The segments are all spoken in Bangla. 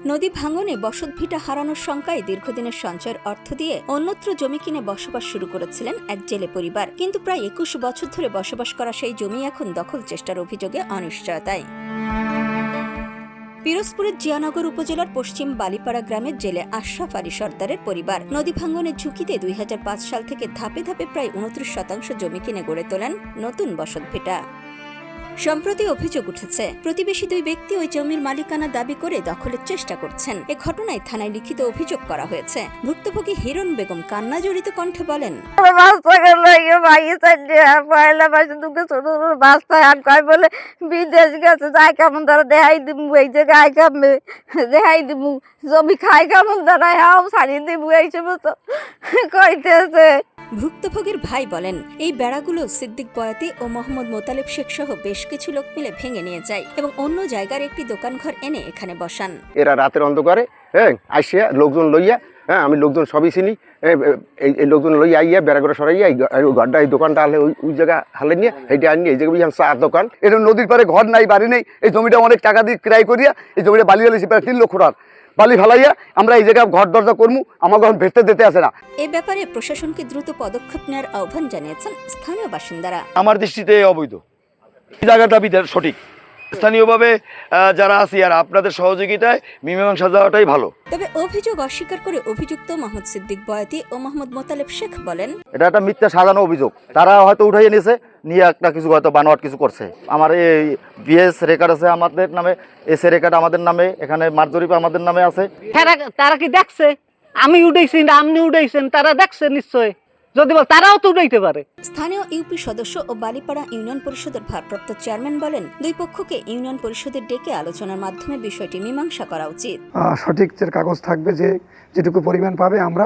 নদী ভাঙনে বসতভিটা হারানোর শঙ্কায় দীর্ঘদিনের সঞ্চয়ের অর্থ দিয়ে অন্যত্র জমি কিনে বসবাস শুরু করেছিলেন এক জেলে পরিবার। কিন্তু প্রায় ২১ বছর ধরে বসবাস করা সেই জমি এখন দখল চেষ্টার অভিযোগে অনিশ্চয়তায়। পিরোজপুরের জিয়ানগর উপজেলার পশ্চিম বালিপাড়া গ্রামের জেলে আশরাফ আলী সর্দারের পরিবার নদী ভাঙনের ঝুঁকিতে ২০০৫ সাল থেকে ধাপে ধাপে প্রায় ২৯% জমি কিনে গড়ে তোলেন নতুন বসতভিটা। সম্প্রতি অভিযোগ উঠেছে, প্রতিবেশী দুই ব্যক্তি ওই জমির মালিকানা দাবি করে দখলের চেষ্টা করছেন। এ ঘটনায় থানায় লিখিত অভিযোগ করা হয়েছে। ভুক্তভোগী হিরণ বেগম কান্না জড়িত কণ্ঠে বলেন, বিদেশ গেছে যাই কেমন তারা দেখাই দিব, এই জায়গায় কামবে দেখাই দিব, জমি খাই কেমন তারা হাও ছাড়িয়ে দিব, এইসব তো কইতেছে। ভুক্তভোগীর ভাই বলেন, এই বেড়াগুলো সিদ্দিক বয়াতি ও মোহাম্মদ মোতালেব শেখ সহ বেশ কিছু লোক মিলে ভেঙে নিয়ে যায় এবং অন্য জায়গার একটি দোকানঘর এনে এখানে বসান। এরা রাতের অন্ধকারে আসিয়া লোকজন লইয়া, আমি লোকজন সবই চিনি, এই লোকজন লইয়া আইয়া বেড়াগড়া সরাইয়া ঘরটা এই দোকানটা হালে ওই জায়গা হালে নিয়ে এইটা আনি এই জায়গায় চার দোকান। এটা নদীর পারে ঘর নাই, বাড়ি নেই। এই জমিটা অনেক টাকা দিয়ে ক্রয় করিয়া এই জমিটা বালি হলেছি প্রায় ৩ লক্ষ টাকা বালি ফেলাইয়া আমরা এই জায়গায় ঘর দরজা করবো, আমাকে এখন ভেসতে দিতে আসে না। এ ব্যাপারে প্রশাসনকে দ্রুত পদক্ষেপ নেওয়ার আহ্বান জানিয়েছেন স্থানীয় বাসিন্দারা। আমার দৃষ্টিতে অবৈধ, জায়গাটা বিধার সঠিক। স্থানীয়ভাবে যারা আছি আর আপনাদের সহযোগিতায় মীমাংসা যাওয়াটাই ভালো। তবে অভিযোগ অস্বীকার করে অভিযুক্ত মোহাম্মদ সিদ্দিক বয়াতি ও মোহাম্মদ মোতালেব শেখ বলেন, এটা একটা মিথ্যা সাজানো অভিযোগ। তারা হয়তো উঠাইয়ে নিয়েছে, নিয়ে একটা কিছু হয়তো বানোয়াট কিছু করছে। আমার এই বিএস রেকর্ড আছে আমাদের নামে, এস এ রেকর্ড আমাদের নামে, এখানে মার্জরিপ আমাদের নামে আছে। তারা কি দেখছে আমি উঠাইছি না আপনি উঠাইছেন? তারা দেখছে নিশ্চয়, যদি বল তারাও তো উঠাইতে পারে। স্থানীয় ইউপি সদস্য ও বালিপাড়া ইউনিয়ন পরিষদের ভারপ্রাপ্ত চেয়ারম্যান বলেন, দুই পক্ষকে ইউনিয়ন পরিষদের ডেকে আলোচনার মাধ্যমে বিষয়টি মীমাংসা করা উচিত। সঠিক যে কাগজ থাকবে, যে যেটুকু পরিমাণ পাবে আমরা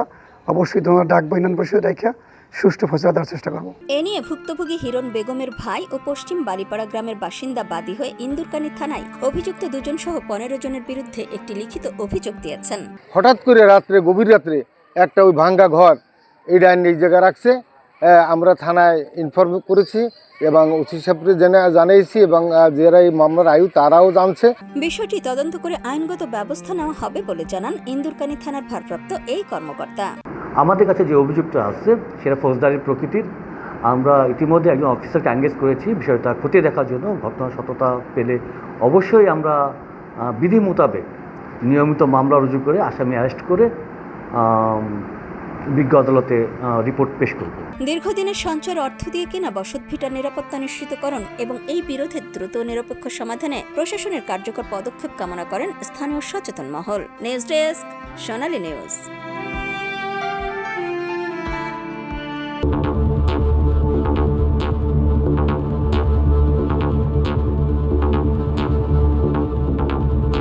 অবশ্যই তোমার ডাকবো ইউনিয়ন পরিষদ রেখে সুষ্ঠু ফসল দেওয়ার চেষ্টা করবো। এ নিয়ে ভুক্তভোগী হিরণ বেগমের ভাই ও পশ্চিম বালিপাড়া গ্রামের বাসিন্দা বাদী হয়ে ইন্দুরকানী থানায় অভিযুক্ত ২ জন সহ ১৫ জনের বিরুদ্ধে একটি লিখিত অভিযোগ দিয়েছেন। হঠাৎ করে রাত্রে, গভীর রাত্রে একটা ওই ভাঙ্গা ঘর এইটা এই জায়গায় রাখছে। আমরা থানায় ইনফর্ম করেছি এবং ওসি সাহেবকে জানিয়েছি এবং যারা এই মামলার আয়ু তারাও জানছে। বিষয়টি তদন্ত করে আইনগত ব্যবস্থা নেওয়া হবে বলে জানান ইন্দুরকানী থানার ভারপ্রাপ্ত এই কর্মকর্তা। আমাদের কাছে যে অভিযোগটা আসছে সেটা ফৌজদারি প্রকৃতির। আমরা ইতিমধ্যে একজন অফিসারকে এনগেজ করেছি বিষয়টা খতিয়ে দেখার জন্য। ঘটনার সত্যতা পেলে অবশ্যই আমরা বিধি মোতাবেক নিয়মিত মামলা রুজু করে আসামি অ্যারেস্ট করে বিজ্ঞ আদালতে রিপোর্ট পেশ করব। দীর্ঘদিনের সঞ্চয়ের অর্থ দিয়ে কেনা বসতভিটার নিরাপত্তা নিশ্চিতকরণ এবং এই বিরোধের দ্রুত নিরপেক্ষ সমাধানে প্রশাসনের কার্যকর পদক্ষেপ কামনা করেন স্থানীয় সচেতন মহল। নিউজ ডেস্ক, সোনালী নিউজ।